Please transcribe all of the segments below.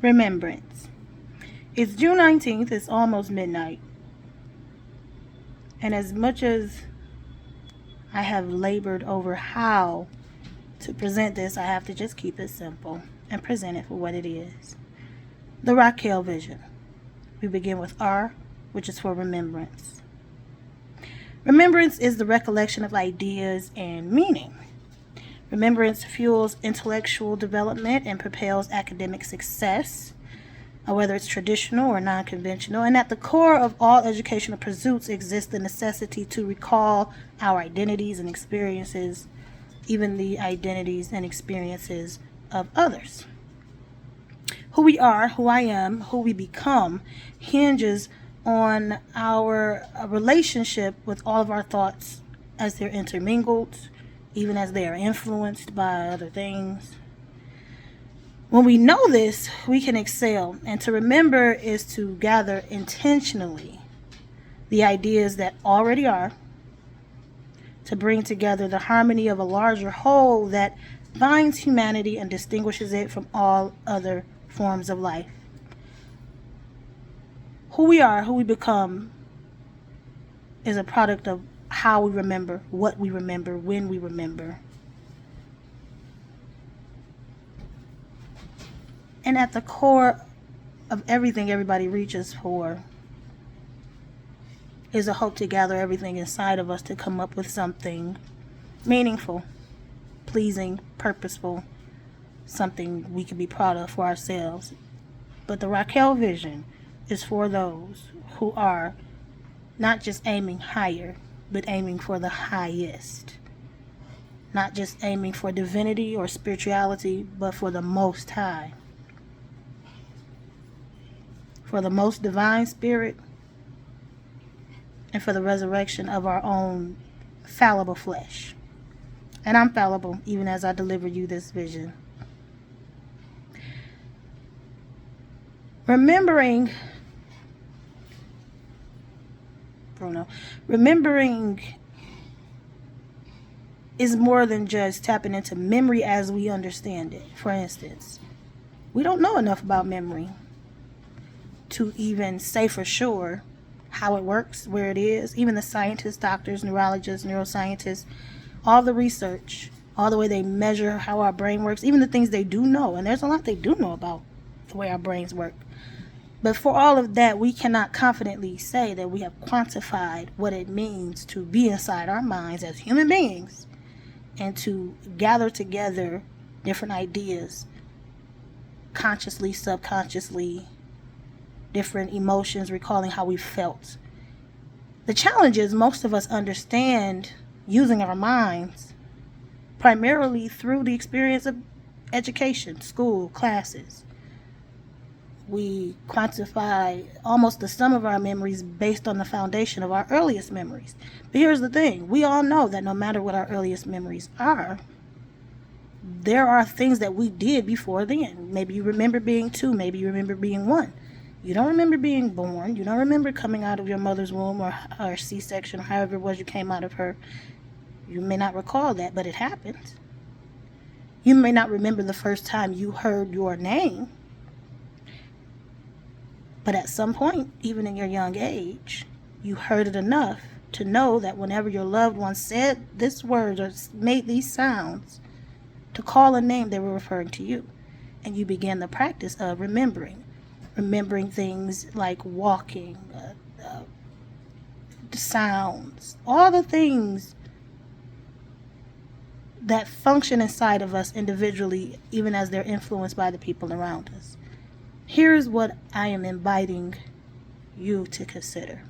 Remembrance. It's June 19th. It's almost midnight. And as much as I have labored over how to present this, I have to just keep it simple and present it for what it is. The Raquel vision. We begin with R, which is for remembrance. Remembrance is the recollection of ideas and meaning. Remembrance fuels intellectual development and propels academic success, whether it's traditional or non-conventional. And at the core of all educational pursuits exists the necessity to recall our identities and experiences, even the identities and experiences of others. Who we are, who I am, who we become hinges on our relationship with all of our thoughts as they're intermingled, even as they are influenced by other things. When we know this, we can excel. And to remember is to gather intentionally the ideas that already are, to bring together the harmony of a larger whole that binds humanity and distinguishes it from all other forms of life. Who we are, who we become, is a product of how we remember, what we remember, when we remember. And at the core of everything everybody reaches for is a hope to gather everything inside of us to come up with something meaningful, pleasing, purposeful, something we can be proud of for ourselves. But the Raquel vision is for those who are not just aiming higher, but aiming for the highest. Not just aiming for divinity or spirituality, but for the Most High. For the most divine spirit, and for the resurrection of our own fallible flesh. And I'm fallible, even as I deliver you this vision. Remembering is more than just tapping into memory as we understand it. For instance, we don't know enough about memory to even say for sure how it works, where it is. Even the scientists, doctors, neurologists, neuroscientists, all the research, all the way they measure how our brain works, even the things they do know, and there's a lot they do know about the way our brains work. But for all of that, we cannot confidently say that we have quantified what it means to be inside our minds as human beings and to gather together different ideas, consciously, subconsciously, different emotions, recalling how we felt. The challenge is most of us understand using our minds primarily through the experience of education, school, classes. We quantify almost the sum of our memories based on the foundation of our earliest memories. But here's the thing. We all know that no matter what our earliest memories are, there are things that we did before then. Maybe you remember being 2. Maybe you remember being 1. You don't remember being born. You don't remember coming out of your mother's womb or C-section or however it was you came out of her. You may not recall that, but it happened. You may not remember the first time you heard your name. But at some point, even in your young age, you heard it enough to know that whenever your loved one said this word or made these sounds, to call a name, they were referring to you. And you began the practice of remembering things like walking, sounds, all the things that function inside of us individually, even as they're influenced by the people around us. Here's what I am inviting you to consider.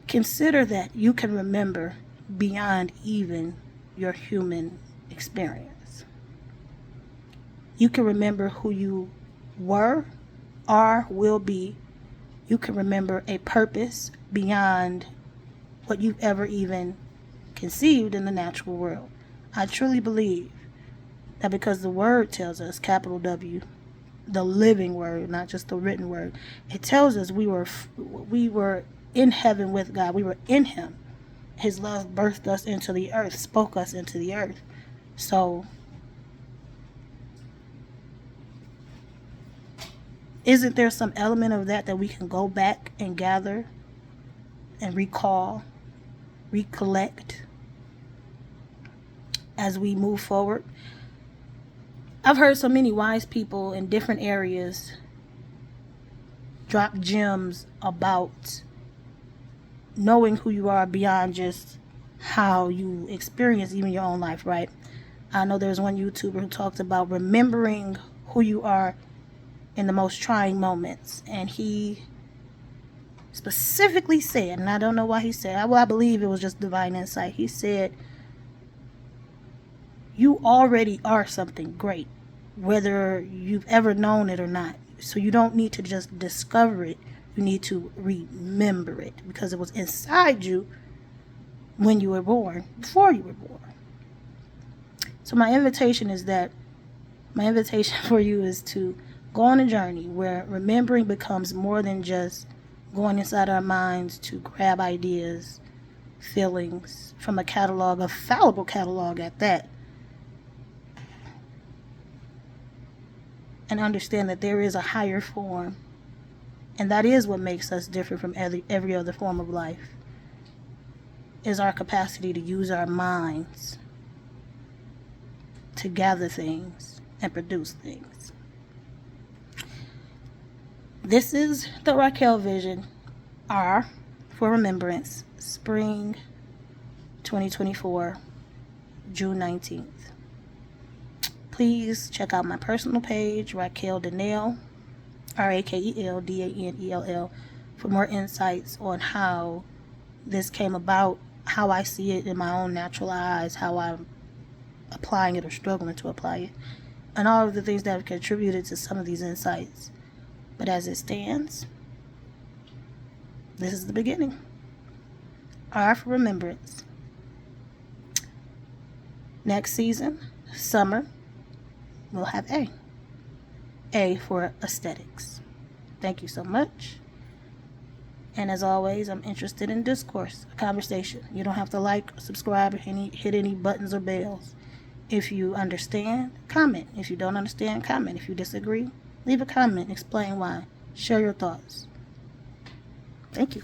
Consider that you can remember beyond even your human experience. You can remember who you were, are, will be. You can remember a purpose beyond what you've ever even conceived in the natural world. I truly believe that because the word tells us, capital W, the living word, not just the written word, it tells us we were in heaven with God. We were in Him. His love birthed us into the earth, spoke us into the earth. So Isn't there some element of that we can go back and gather and recall, recollect as we move forward? I've heard so many wise people in different areas drop gems about knowing who you are beyond just how you experience even your own life, right? I know there's one YouTuber who talked about remembering who you are in the most trying moments, and he specifically said, and I don't know why he said, well, I believe it was just divine insight. He said, you already are something great, whether you've ever known it or not. So you don't need to just discover it. You need to remember it, because it was inside you when you were born, before you were born. So my invitation for you is to go on a journey where remembering becomes more than just going inside our minds to grab ideas, feelings from a catalog, a fallible catalog at that, and understand that there is a higher form, and that is what makes us different from every other form of life, is our capacity to use our minds to gather things and produce things. This is the Raquel Vision, R for Remembrance, Spring 2024, June 19th. Please check out my personal page, Raquel Danielle, RakelDanell, for more insights on how this came about, how I see it in my own natural eyes, how I'm applying it or struggling to apply it, and all of the things that have contributed to some of these insights. But as it stands, this is the beginning. R for Remembrance. Next season, summer, we'll have A. A for Aesthetics. Thank you so much. And as always, I'm interested in discourse, a conversation. You don't have to like, subscribe, or hit any buttons or bells. If you understand, comment. If you don't understand, comment. If you disagree, leave a comment. Explain why. Share your thoughts. Thank you.